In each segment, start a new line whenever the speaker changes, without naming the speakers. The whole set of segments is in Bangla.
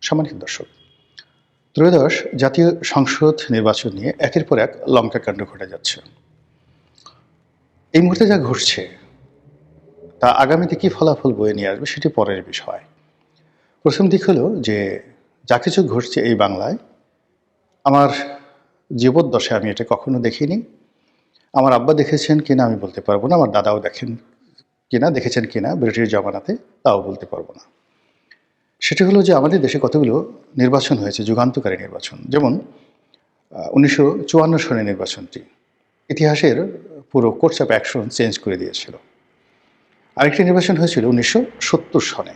সম্মানিত দর্শক, ত্রয়োদশ জাতীয় সংসদ নির্বাচন নিয়ে একের পর এক লঙ্কাকাণ্ড ঘটে যাচ্ছে। এই মুহূর্তে যা ঘটছে তা আগামীতে কি ফলাফল বয়ে নিয়ে আসবে সেটি পরের বিষয়। প্রথম দিক হলো যে যা কিছু ঘটছে এই বাংলায়, আমার জীবদ্দশায় আমি এটা কখনো দেখিনি। আমার আব্বা দেখেছেন কিনা আমি বলতে পারবো না, আমার দাদাও দেখেছেন কিনা ব্রিটিশ জমানাতে, তাও বলতে পারবো না। সেটি হলো যে আমাদের দেশে কতগুলো নির্বাচন হয়েছে, যুগান্তকারী নির্বাচন। যেমন 1954 সনের নির্বাচনটি ইতিহাসের পুরো কোর্স অফ অ্যাকশন চেঞ্জ করে দিয়েছিল। আরেকটি নির্বাচন হয়েছিল 1970 সনে।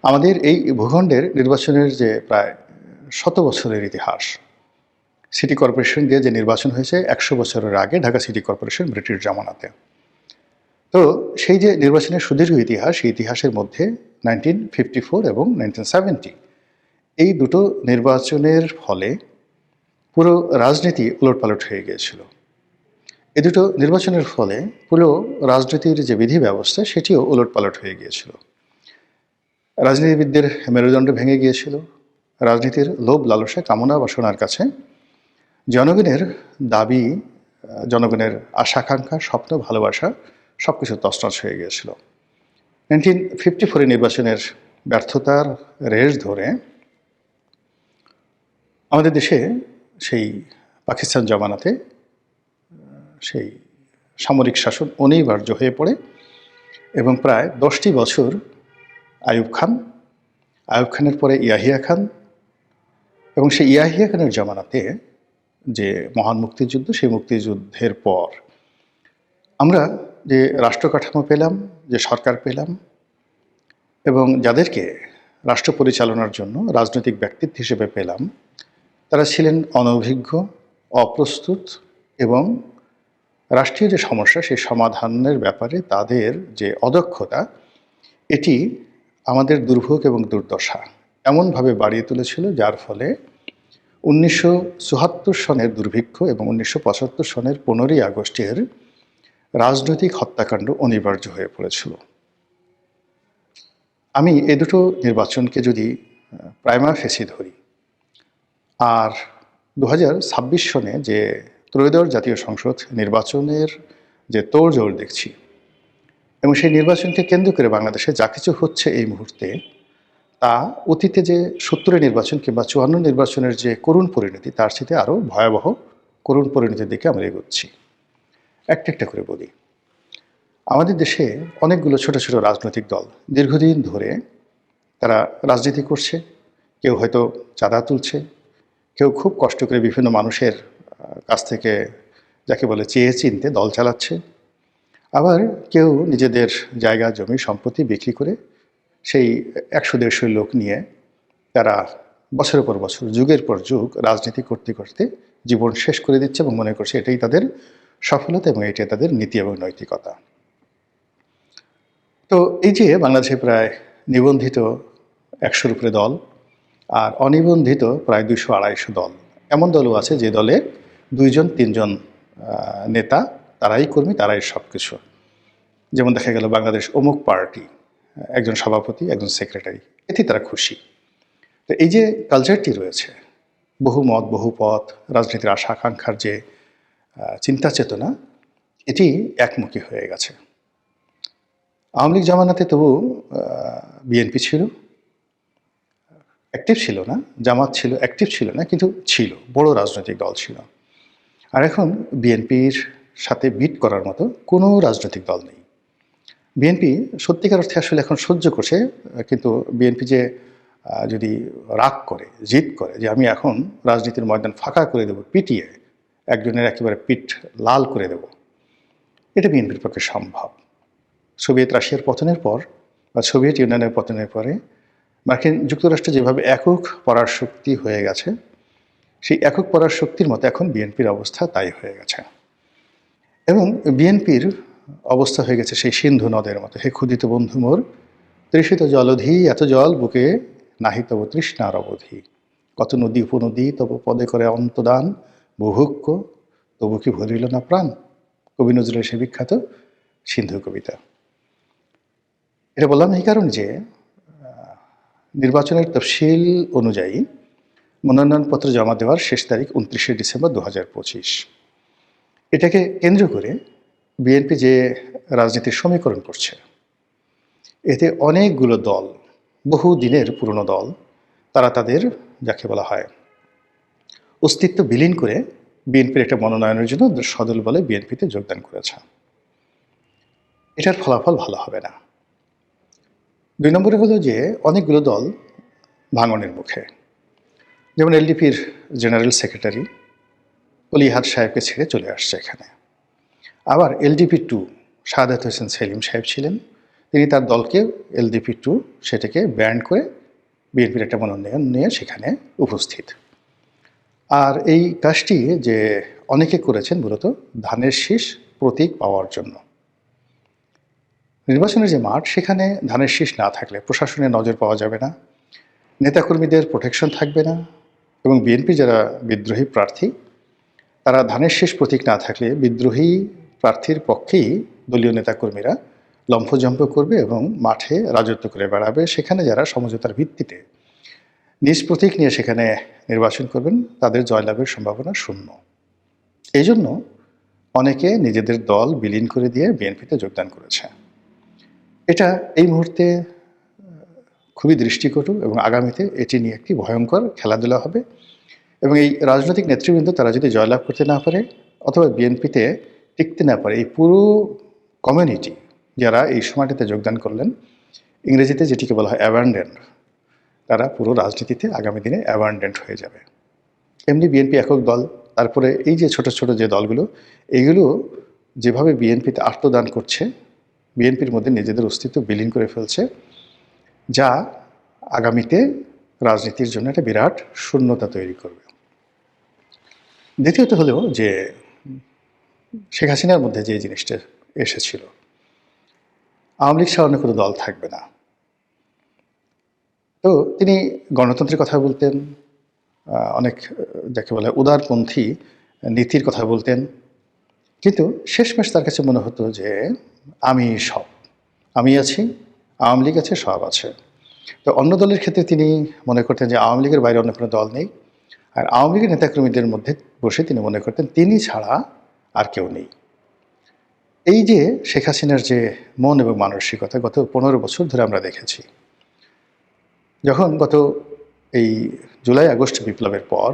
আমাদের এই ভূখণ্ডের নির্বাচনের যে প্রায় 100 বছরের ইতিহাস, সিটি কর্পোরেশন দিয়ে যে নির্বাচন হয়েছে 100 বছরের আগে, ঢাকা সিটি কর্পোরেশন ব্রিটিশ জামানাতে। তো সেই যে নির্বাচনের সুদীর্ঘ ইতিহাস, সেই ইতিহাসের মধ্যে 1954 এবং 1970 এই দুটো নির্বাচনের ফলে পুরো রাজনীতি উলটপালট হয়ে গিয়েছিল। এই দুটো নির্বাচনের ফলে পুরো রাজনীতির যে বিধি ব্যবস্থা সেটিও উলটপালট হয়ে গিয়েছিল। রাজনীতিবিদদের মেরুদণ্ড ভেঙে গিয়েছিল। রাজনীতির লোভ লালসা কামনা বাসনার কাছে জনগণের দাবি, জনগণের আশাকাঙ্ক্ষা, স্বপ্ন, ভালোবাসা সবকিছু তছনছ হয়ে গিয়েছিল। 1954 নির্বাচনের ব্যর্থতার রেশ ধরে আমাদের দেশে সেই পাকিস্তান জমানাতে সেই সামরিক শাসন অনিবার্য হয়ে পড়ে এবং প্রায় 10টি বছর আইয়ুব খানের পরে ইয়াহিয়া খান, এবং সেই ইয়াহিয়া খানের জমানাতে যে মহান মুক্তিযুদ্ধ, সেই মুক্তিযুদ্ধের পর আমরা যে রাষ্ট্র কাঠামো পেলাম, যে সরকার পেলাম, এবং যাদেরকে রাষ্ট্র পরিচালনার জন্য রাজনৈতিক ব্যক্তিত্ব হিসেবে পেলাম, তারা ছিলেন অনভিজ্ঞ, অপ্রস্তুত, এবং রাষ্ট্রীয় যে সমস্যা সেই সমাধানের ব্যাপারে তাদের যে অদক্ষতা, এটি আমাদের দুর্ভোগ এবং দুর্দশা এমনভাবে বাড়িয়ে তুলেছিল, যার ফলে 1974 সনের দুর্ভিক্ষ এবং 1975 সনের 15ই আগস্টের রাজনৈতিক হত্যাকাণ্ড অনিবার্য হয়ে পড়েছিল। আমি এ দুটো নির্বাচনকে যদি প্রাইমা ফেসি ধরি, আর 2026 সনে যে ত্রয়োদশ জাতীয় সংসদ নির্বাচনের যে তোড়জোড় দেখছি, এবং সেই নির্বাচনকে কেন্দ্র করে বাংলাদেশে যা কিছু হচ্ছে এই মুহূর্তে, তা অতীতে যে 70 নির্বাচন কিংবা 54 নির্বাচনের যে করুণ পরিণতি, তার সাথে আরও ভয়াবহ করুণ পরিণতির দিকে আমরা এগোচ্ছি। একটা একটা করে বলি। আমাদের দেশে অনেকগুলো ছোট ছোট রাজনৈতিক দল দীর্ঘদিন ধরে তারা রাজনীতি করছে। কেউ হয়তো চাঁদা তুলছে, কেউ খুব কষ্ট করে বিভিন্ন মানুষের কাছ থেকে যাকে বলে চেয়ে চিনতে দল চালাচ্ছে, আবার কেউ নিজেদের জায়গা জমি সম্পত্তি বিক্রি করে সেই 100-150 লোক নিয়ে তারা বছরের পর বছর, যুগের পর যুগ রাজনীতি করতে করতে জীবন শেষ করে দিচ্ছে এবং মনে করছে এটাই তাদের সফলতা এবং এটাই তাদের নীতি এবং নৈতিকতা। তো এই যে বাংলাদেশে প্রায় নিবন্ধিত 100-র উপরে দল আর অনিবন্ধিত প্রায় 200-250 দল, এমন দলও আছে যে দলে 2-3 নেতা, তারাই কর্মী, তারাই সব কিছু। যেমন দেখা গেল বাংলাদেশ অমুক পার্টি, একজন সভাপতি, একজন সেক্রেটারি, এতে তারা খুশি। তো এই যে কালচারটি রয়েছে, বহু মত বহু পথ, রাজনীতির আশা আকাঙ্ক্ষার যে চিন্তা চেতনা, এটি একমুখী হয়ে গেছে। আওয়ামী লীগ জামানাতে তবু বিএনপি ছিল, অ্যাক্টিভ ছিল না, জামাত ছিল, অ্যাক্টিভ ছিল না, কিন্তু ছিল, বড় রাজনৈতিক দল ছিল। আর এখন বিএনপির সাথে বিট করার মতো কোনো রাজনৈতিক দল নেই। বিএনপি সত্যিকার অর্থে আসলে এখন সহ্য করছে, কিন্তু বিএনপি যে যদি রাগ করে, জিদ করে যে আমি এখন রাজনীতির ময়দান ফাঁকা করে দেব, পিটিয়ে একজনের একেবারে পিঠ লাল করে দেব, এটা বিএনপির পক্ষে সম্ভব। সোভিয়েত রাশিয়ার পতনের পর বা সোভিয়েত ইউনিয়নের পতনের পরে মার্কিন যুক্তরাষ্ট্র যেভাবে একক পরাশক্তি হয়ে গেছে, সেই একক পরাশক্তির মতো এখন বিএনপির অবস্থা তাই হয়ে গেছে। এবং বিএনপির অবস্থা হয়ে গেছে সেই সিন্ধু নদের মতো। হে ক্ষুদিত বন্ধু মোর, তৃষিত জলধি, এত জল বুকে নাহি তব তৃষ্ণার অবধি, কত নদী উপনদী তব পদে করে অন্তদান, বুভুক্ষ তবু কি ভরিল না প্রাণ। কবি নজরুলের সে বিখ্যাত সিন্ধু কবিতা। এটা বললাম এই কারণ যে নির্বাচনের তফসিল অনুযায়ী মনোনয়নপত্র জমা দেওয়ার শেষ তারিখ 29শে ডিসেম্বর 2025। এটাকে কেন্দ্র করে বিএনপি যে রাজনীতির সমীকরণ করছে, এতে অনেকগুলো দল, বহু দিনের পুরনো দল, তারা তাদের যাকে বলা হয় অস্তিত্ব বিলীন করে বিএনপির একটা মনোনয়নের জন্য সদল বলে বিএনপিতে যোগদান করেছে। এটার ফলাফল ভালো হবে না। 2 নম্বরে হলো যে অনেকগুলো দল ভাঙনের মুখে, যেমন এলডিপির জেনারেল সেক্রেটারি অলিহাদ সাহেবকে ছেড়ে চলে আসছে এখানে। আবার LDP-2 সাদাত হোসেন সেলিম সাহেব ছিলেন, তিনি তার দলকে LDP-2 সেটাকে ব্যান্ড করে বিএনপির একটা মনোনয়ন নিয়ে সেখানে উপস্থিত। আর এই কাজটি যে অনেকে করেছেন মূলত ধানের শীষ প্রতীক পাওয়ার জন্য। নির্বাচনের যে মাঠ, সেখানে ধানের শীষ না থাকলে প্রশাসনের নজর পাওয়া যাবে না, নেতাকর্মীদের প্রোটেকশন থাকবে না, এবং বিএনপি যারা বিদ্রোহী প্রার্থী, তারা ধানের শীষ প্রতীক না থাকলে বিদ্রোহী প্রার্থীর পক্ষেই দলীয় নেতাকর্মীরা লম্ফজম্প করবে এবং মাঠে রাজত্ব করে বেড়াবে। সেখানে যারা সমঝোতার ভিত্তিতে নিজ প্রতীক নিয়ে সেখানে নির্বাচন করবেন, তাদের জয়লাভের সম্ভাবনা শূন্য। এই জন্য অনেকে নিজেদের দল বিলীন করে দিয়ে বিএনপিতে যোগদান করেছে। এটা এই মুহূর্তে খুবই দৃষ্টিকটু এবং আগামীতে এটি নিয়ে একটি ভয়ঙ্কর খেলাধুলা হবে। এবং এই রাজনৈতিক নেতৃবৃন্দ তারা যদি জয়লাভ করতে না পারে অথবা বিএনপিতে টিকতে না পারে, এই পুরো কমিউনিটি যারা এই সময়টাতে যোগদান করলেন, ইংরেজিতে যেটিকে বলা হয় অ্যাবান্ডেন্ট, তারা পুরো রাজনীতিতে আগামী দিনে অ্যাবান্ডেন্ট হয়ে যাবে। এমনি বিএনপি একক দল, তারপরে এই যে ছোট ছোট যে দলগুলো, এইগুলো যেভাবে বিএনপিতে আত্মদান করছে, বিএনপির মধ্যে নিজেদের অস্তিত্ব বিলীন করে ফেলছে, যা আগামীতে রাজনীতির জন্য একটা বিরাট শূন্যতা তৈরি করবে। দ্বিতীয়ত হলো যে শেখ হাসিনার মধ্যে যে জিনিসটা এসেছিল, আওয়ামী লীগ ছাড়া অন্য কোনো দল থাকবে না। তো তিনি গণতন্ত্রের কথা বলতেন, অনেক যাকে বলে উদারপন্থী নীতির কথা বলতেন, কিন্তু শেষমেশ তার কাছে মনে হতো যে আমি সব, আমি আছি, আওয়ামী লীগ আছে, সব আছে। তো অন্য দলের ক্ষেত্রে তিনি মনে করতেন যে আওয়ামী লীগের বাইরে অন্য কোনো দল নেই, আর আওয়ামী লীগের নেতাকর্মীদের মধ্যে বসে তিনি মনে করতেন তিনি ছাড়া আর কেউ নেই। এই যে শেখ হাসিনার যে মন এবং মানসিকতা গত 15 বছর ধরে আমরা দেখেছি। যখন গত এই জুলাই আগস্ট বিপ্লবের পর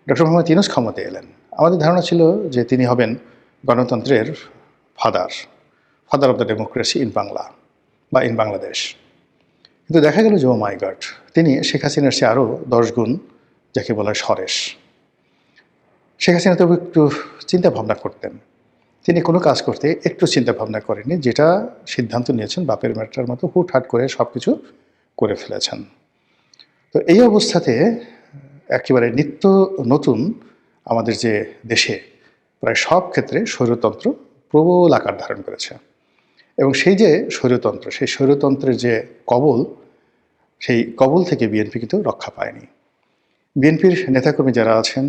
ডক্টর মোহাম্মদ ইউনূস ক্ষমতায় এলেন, আমাদের ধারণা ছিল যে তিনি হবেন গণতন্ত্রের father of the democracy in Bangla বা ইন বাংলাদেশ। কিন্তু দেখা গেল যে ও মাই গড, তিনি শেখ হাসিনার চেয়ে আরও 10 গুণ যাকে বলা হয় সরেস। শেখ হাসিনা তবু একটু চিন্তা ভাবনা করতেন, তিনি কোনো কাজ করতে একটু চিন্তা ভাবনা করেননি, যেটা সিদ্ধান্ত নিয়েছেন বাপের ম্যাটার মতো হুটহাট করে সব কিছু করে ফেলেছেন। তো এই অবস্থাতে একেবারে নিত্য নতুন আমাদের যে দেশে প্রায় সব ক্ষেত্রে স্বৈরতন্ত্র প্রবল আকার ধারণ করেছে, এবং সেই যে স্বৈরতন্ত্র, সেই স্বৈরতন্ত্রের যে কবল, সেই কবল থেকে বিএনপি কিন্তু রক্ষা পায়নি। বিএনপির নেতাকর্মী যারা আছেন,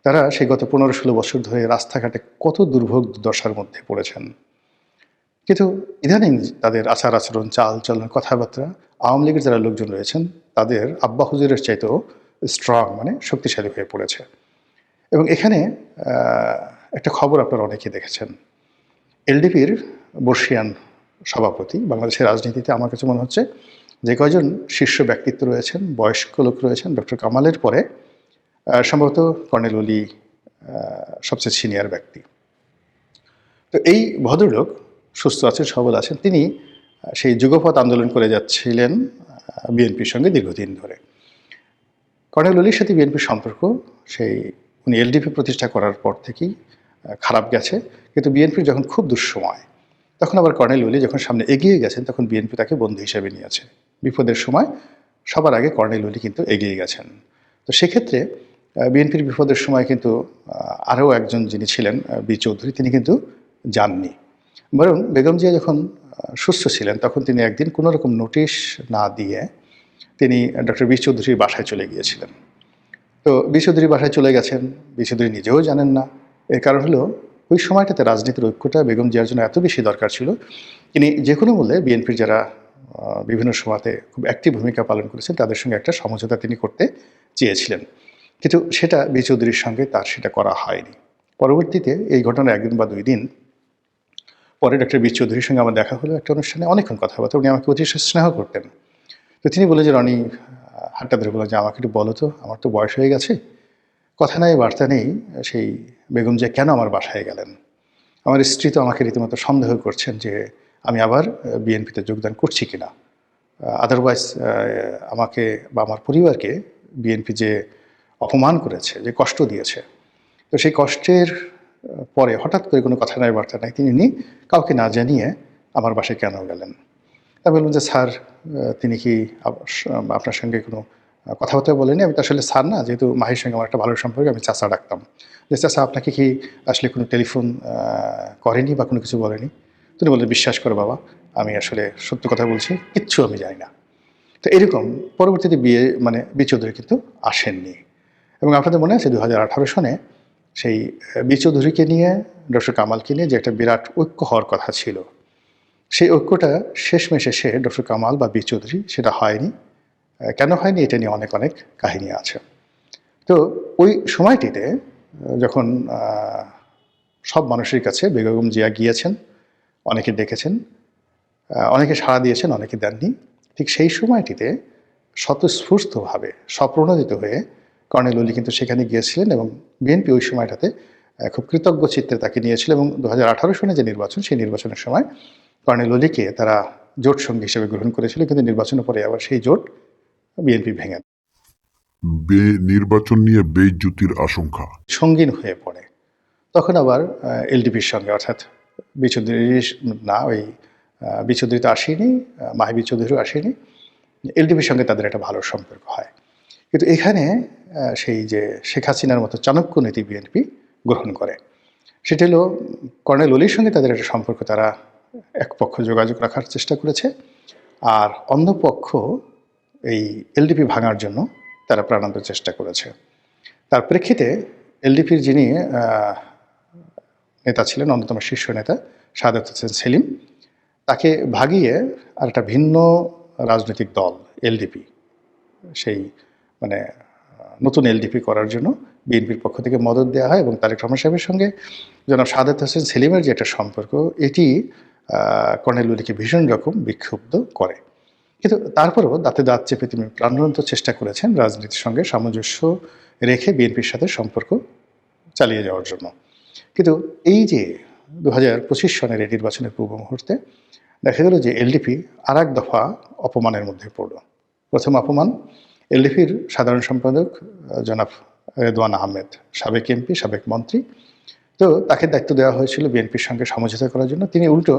তারা সেই গত 15-16 বছর ধরে রাস্তাঘাটে কত দুর্ভোগ দুর্দশার মধ্যে পড়েছেন, কিন্তু ইদানিং তাদের আচার আচরণ, চাল চলন, কথাবার্তা আওয়ামী লীগের যারা লোকজন রয়েছেন তাদের আব্বা হুজুরের চাইতেও স্ট্রং, মানে শক্তিশালী হয়ে পড়েছে। এবং এখানে একটা খবর আপনারা অনেকে দেখেছেন, এলডিপির বর্ষিয়ান সভাপতি, বাংলাদেশের রাজনীতিতে আমার কাছে মনে হচ্ছে যে কয়জন শীর্ষ ব্যক্তিত্ব রয়েছেন, বয়স্ক লোক রয়েছেন, ডক্টর কামালের পরে সম্ভবত কর্নেল ওলি সবচেয়ে সিনিয়র ব্যক্তি। তো এই ভদ্রলোক সুস্থ আছেন, সবল আছেন, তিনি সেই যুগপৎ আন্দোলন করে যাচ্ছিলেন বিএনপির সঙ্গে দীর্ঘদিন ধরে। কর্নেল ওলির সাথে বিএনপির সম্পর্ক সেই উনি এলডিপি প্রতিষ্ঠা করার পর থেকেই খারাপ গেছে, কিন্তু বিএনপির যখন খুব দুঃসময়, তখন আবার কর্নেল ওলি যখন সামনে এগিয়ে গেছেন, তখন বিএনপি তাকে বন্ধু হিসেবে নিয়েছে। বিপদের সময় সবার আগে কর্নেল ওলি কিন্তু এগিয়ে গেছেন। তো সেক্ষেত্রে বিএনপির বিপদের সময় কিন্তু আরও একজন যিনি ছিলেন বি চৌধুরী, তিনি কিন্তু যাননি, বরং বেগম জিয়া যখন সুস্থ ছিলেন তখন তিনি একদিন কোনো রকম নোটিশ না দিয়ে তিনি ডক্টর বি চৌধুরীর বাসায় চলে গিয়েছিলেন। তো বি চৌধুরীর বাসায় চলে গেছেন, বি চৌধুরী নিজেও জানেন না। এর কারণ হলো ওই সময়টাতে রাজনীতির ঐক্যটা বেগম জিয়ার জন্য এত বেশি দরকার ছিল, তিনি যে কোনো মূল্যে বিএনপির যারা বিভিন্ন সময়তে খুব অ্যাক্টিভ ভূমিকা পালন করেছেন, তাদের সঙ্গে একটা সমঝোতা তিনি করতে চেয়েছিলেন। কিন্তু সেটা বি চৌধুরীর সঙ্গে তার সেটা করা হয়নি। পরবর্তীতে এই ঘটনার ১ দিন বা ২ দিন পরে ডক্টর বি চৌধুরীর সঙ্গে আমার দেখা হলো একটা অনুষ্ঠানে, অনেকক্ষণ কথাবার্তা। উনি আমাকে অতিশয় স্নেহ করতেন। তো তিনি বললেন যে, "রনি", হাতটা ধরে বললেন যে, "আমাকে একটু বলো তো, আমার তো বয়স হয়ে গেছে, কথা নাই বার্তা নেই, সেই বেগম জিয়া কেন আমার বাসায় গেলেন? আমার স্ত্রী তো আমাকে রীতিমতো সন্দেহ করছেন যে আমি আবার বিএনপিতে যোগদান করছি কিনা। আদারওয়াইজ আমাকে বা আমার পরিবারকে বিএনপি যে অপমান করেছে, যে কষ্ট দিয়েছে, তো সেই কষ্টের পরে হঠাৎ করে কোনো কথা নাই বার্তা নাই তিনি কাউকে না জানিয়ে আমার বাসায় কেন গেলেন?" আমি বললাম যে, "স্যার, তিনি কি আপনার সঙ্গে কোনো কথাবার্তা বলেনি?" আমি তো আসলে স্যার না, যেহেতু মাহির সঙ্গে আমার একটা ভালো সম্পর্ক, আমি চাচা ডাকতাম। যে, "চাচা, আপনাকে কি আসলে কোনো টেলিফোন করেনি বা কোনো কিছু বলেনি?" তিনি বললেন, "বিশ্বাস করো বাবা, আমি আসলে সত্য কথা বলছি, কিচ্ছু আমি জানি না।" তো এরকম পরবর্তীতে বি চৌধুরী কিন্তু আসেননি। এবং আপনাদের মনে আছে ২০১৮ সনে সেই বি চৌধুরীকে নিয়ে, ডক্টর কামালকে নিয়ে যে একটা বিরাট ঐক্য হওয়ার কথা ছিল, সেই ঐক্যটা শেষমেশ এসে ডক্টর কামাল বা বি চৌধুরী সেটা হয়নি। কেন হয়নি এটা নিয়ে অনেক কাহিনী আছে। তো ওই সময়টিতে যখন সব মানুষের কাছে বেগম জিয়া গিয়েছেন, অনেকে ডেকেছেন, অনেকে সাড়া দিয়েছেন, অনেকে দেননি। ঠিক সেই সময়টিতে স্বতঃস্ফূর্তভাবে স্বপ্রণোদিত হয়ে কর্নেল ওলি কিন্তু সেখানে গিয়েছিলেন এবং বিএনপি ওই সময়টাতে খুব কৃতজ্ঞ চিত্তে তাকে নিয়েছিল এবং ২০১৮ সনে যে নির্বাচন, সেই নির্বাচনের সময় কর্নেল ওলিকে তারা জোট সঙ্গী হিসেবে গ্রহণ করেছিল, কিন্তু নির্বাচনের পরে আবার সেই জোট বিএনপি ভেঙে
নির্বাচন নিয়ে বেইজ্জতির আশঙ্কা
সঙ্গীন হয়ে পড়ে। তখন আবার এলডিপির সঙ্গে, অর্থাৎ বি চৌধুরীর না, ওই বি চৌধুরী তো আসেনি, মাহি বি চৌধুরীও আসেনি, এলডিপির সঙ্গে তাদের একটা ভালো সম্পর্ক হয়। কিন্তু এখানে সেই যে শেখ হাসিনার মতো চাণক্য নীতি বিএনপি গ্রহণ করে, সেটা হলো কর্নেল ওলির সঙ্গে তাদের একটা সম্পর্ক, তারা এক পক্ষ যোগাযোগ রাখার চেষ্টা করেছে, আর অন্য পক্ষ এই এলডিপি ভাঙার জন্য তারা প্রাণান্ত চেষ্টা করেছে। তার প্রেক্ষিতে এলডিপির যিনি নেতা ছিলেন, অন্যতম শীর্ষ নেতা সাদেত হোসেন সেলিম, তাকে ভাগিয়ে আর একটা ভিন্ন রাজনৈতিক দল এলডিপি, সেই মানে নতুন এলডিপি করার জন্য বিএনপির পক্ষ থেকে মদত দেওয়া হয় এবং তারেক রহমান সাহেবের সঙ্গে জনাব সাদেত হোসেন সেলিমের যে একটা সম্পর্ক, এটি কর্নেল ওলিকে ভীষণ রকম বিক্ষুব্ধ করে। কিন্তু তারপরেও দাঁতে দাঁত চেপে তিনি প্রাণবন্ত চেষ্টা করেছেন রাজনীতির সঙ্গে সামঞ্জস্য রেখে বিএনপির সাথে সম্পর্ক চালিয়ে যাওয়ার জন্য। কিন্তু এই যে ২০২৫ সনের এই নির্বাচনের পূর্ব মুহূর্তে দেখা গেল যে এলডিপি আর এক দফা অপমানের মধ্যে পড়ল। প্রথম অপমান, এলডিপির সাধারণ সম্পাদক জনাব রেদওয়ান আহমেদ, সাবেক এমপি, সাবেক মন্ত্রী, তো তাকে দায়িত্ব দেওয়া হয়েছিল বিএনপির সঙ্গে সমঝোতা করার জন্য। তিনি উল্টো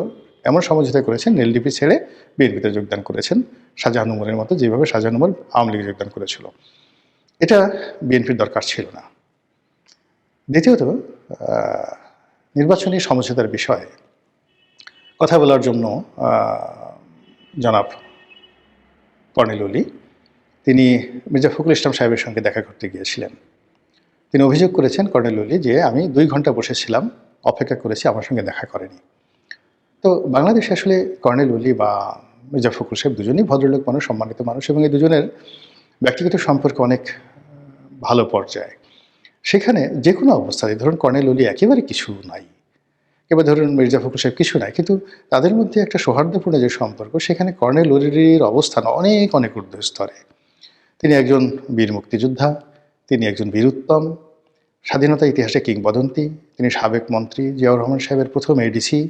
এমন সমঝোতা করেছেন, এলডিপি ছেড়ে বিএনপিতে যোগদান করেছেন, শাহজাহান ওমরের মতো, যেভাবে শাহজাহান ওমর আওয়ামী লীগে যোগদান করেছিল। এটা বিএনপির দরকার ছিল না। দ্বিতীয়ত, নির্বাচনী সমঝোতার বিষয়ে কথা বলার জন্য জনাব কর্নেল ওলি তিনি মির্জা ফখরুল ইসলাম সাহেবের সঙ্গে দেখা করতে গিয়েছিলেন। তিনি অভিযোগ করেছেন কর্নেল ওলি যে, "আমি ২ ঘন্টা বসেছিলাম, অপেক্ষা করেছি, আমার সঙ্গে দেখা করেনি।" তো বাংলাদেশে আসলে কর্নেল ওলি বা মির্জা ফখরুল সাহেব দুজনেই ভদ্রলোক মানুষ, সম্মানিত মানুষ, এবং এই দুজনের ব্যক্তিগত সম্পর্ক অনেক ভালো পর্যায়ে। সেখানে যে কোনো অবস্থায়, ধরুন কর্নেল ওলি একেবারে কিছু নাই, এবার ধরুন মির্জা ফখরুল সাহেব কিছু নাই, কিন্তু তাদের মধ্যে একটা সৌহার্দ্যপূর্ণ যে সম্পর্ক, সেখানে কর্নেল ওলির অবস্থান অনেক ঊর্ধ্বস্তরে। তিনি একজন বীর মুক্তিযোদ্ধা, তিনি একজন বীরুত্তম, স্বাধীনতা ইতিহাসে কিংবদন্তি, তিনি সাবেক মন্ত্রী, জিয়াউর রহমান সাহেবের প্রথম এডিসি,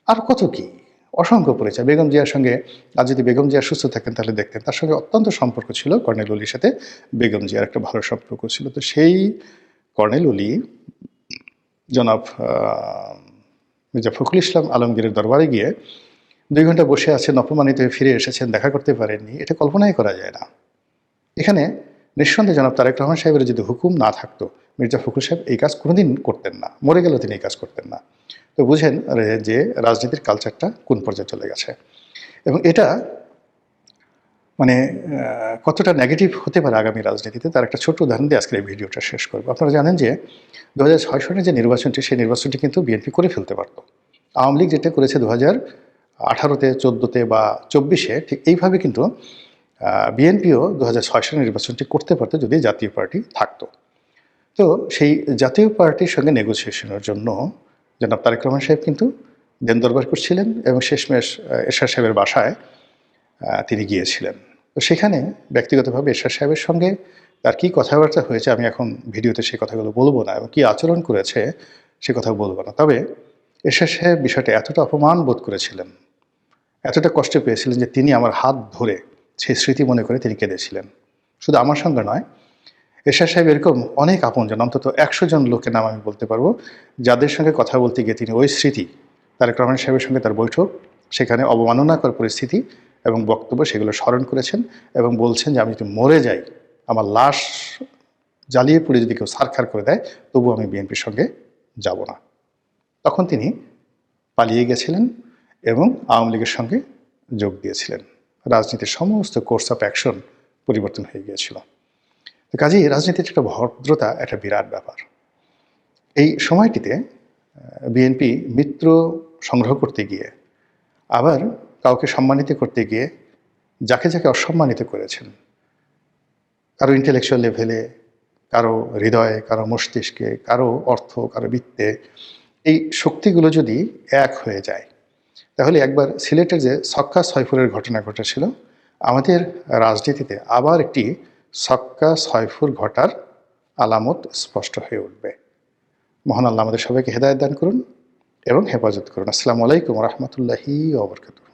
আর কত কি, অসংখ্য পরিচয়। বেগম জিয়ার সঙ্গে, আর যদি বেগম জিয়া সুস্থ থাকেন তাহলে দেখতেন, তার সঙ্গে অত্যন্ত সম্পর্ক ছিল কর্নেল ওলির সাথে, বেগম জিয়ার একটা ভালো সম্পর্ক ছিল। তো সেই কর্নেল ওলি জনাব মির্জা ফখরুল ইসলাম আলমগীরের দরবারে গিয়ে ২ ঘন্টা বসে আছেন, অপমানিত হয়ে ফিরে এসেছেন, দেখা করতে পারেননি, এটা কল্পনাই করা যায় না। এখানে নিঃসন্দেহে জনাব তারেক রহমান সাহেবের যদি হুকুম না থাকতো, মির্জা ফখরুল সাহেব এই কাজ কোনোদিন করতেন না, মরে গেলেও তিনি এই কাজ করতেন না। তো বুঝেন যে রাজনীতির কালচারটা কোন পর্যায়ে চলে গেছে, এবং এটা মানে কতটা নেগেটিভ হতে পারে আগামী রাজনীতিতে, তার একটা ছোট্ট উদাহরণ দিয়ে আজকের এই ভিডিওটা শেষ করবো। আপনারা জানেন যে ২০০৬ সনের যে নির্বাচনটি, সেই নির্বাচনটি কিন্তু বিএনপি করে ফেলতে পারত। আওয়ামী লীগ যেটা করেছে 18-তে, 14-তে বা 24-এ ঠিক এইভাবে কিন্তু বিএনপিও 2006 সালের নির্বাচনটি করতে পারত যদি জাতীয় পার্টি থাকতো। তো সেই জাতীয় পার্টির সঙ্গে নেগোসিয়েশনের জন্য জনাব তারেক রহমান সাহেব কিন্তু দেন দরবার করছিলেন এবং শেষমেশ এরশাদ সাহেবের বাসায় তিনি গিয়েছিলেন। তো সেখানে ব্যক্তিগতভাবে এরশাদ সাহেবের সঙ্গে তার কী কথাবার্তা হয়েছে আমি এখন ভিডিওতে সেই কথাগুলো বলবো না এবং কী আচরণ করেছে সে কথা বলবো না। তবে এরশাদ সাহেব বিষয়টা এতটা অপমান বোধ করেছিলেন, এতটা কষ্ট পেয়েছিলেন যে তিনি আমার হাত ধরে সেই স্মৃতি মনে করে তিনি কেঁদেছিলেন। শুধু আমার সঙ্গে নয়, এরশাদ সাহেব এরকম অনেক আপনজন, অন্তত 100 জন লোকের নাম আমি বলতে পারবো, যাদের সঙ্গে কথা বলতে গিয়ে তিনি ওই স্মৃতি, তারেক রহমান সাহেবের সঙ্গে তার বৈঠক, সেখানে অবমাননাকর পরিস্থিতি এবং বক্তব্য সেগুলো স্মরণ করেছেন এবং বলছেন যে আমি যদি মরে যাই, আমার লাশ জ্বালিয়ে পুড়ে যদি কেউ ছারখার করে দেয়, তবু আমি বিএনপির সঙ্গে যাব না। তখন তিনি পালিয়ে গেছিলেন এবং আওয়ামী লীগের সঙ্গে যোগ দিয়েছিলেন। রাজনীতির সমস্ত কোর্স অফ অ্যাকশন পরিবর্তন হয়ে গিয়েছিল। কাজেই রাজনীতির একটা ভদ্রতা একটা বিরাট ব্যাপার। এই সময়টিতে বিএনপি মিত্র সংগ্রহ করতে গিয়ে, আবার কাউকে সম্মানিত করতে গিয়ে যাকে যাকে অসম্মানিত করেছেন, কারো ইন্টেলেকচুয়াল লেভেলে, কারো হৃদয়ে, কারো মস্তিষ্কে, কারো অর্থ, কারো বিত্তে, এই শক্তিগুলো যদি এক হয়ে যায়, তাহলে একবার সিলেটের যে ছক্কা ছয়ফুরের ঘটনা ঘটেছিল, আমাদের রাজনীতিতে আবার একটি ছক্কা ছয়ফুর ঘটার আলামত স্পষ্ট হয়ে উঠবে। মহান আল্লাহ আমাদের সবাইকে হেদায়েত দান করুন এবং হেফাজত করুন। আসসালামু আলাইকুম ওয়া রাহমাতুল্লাহি ওয়া বারাকাতুহু।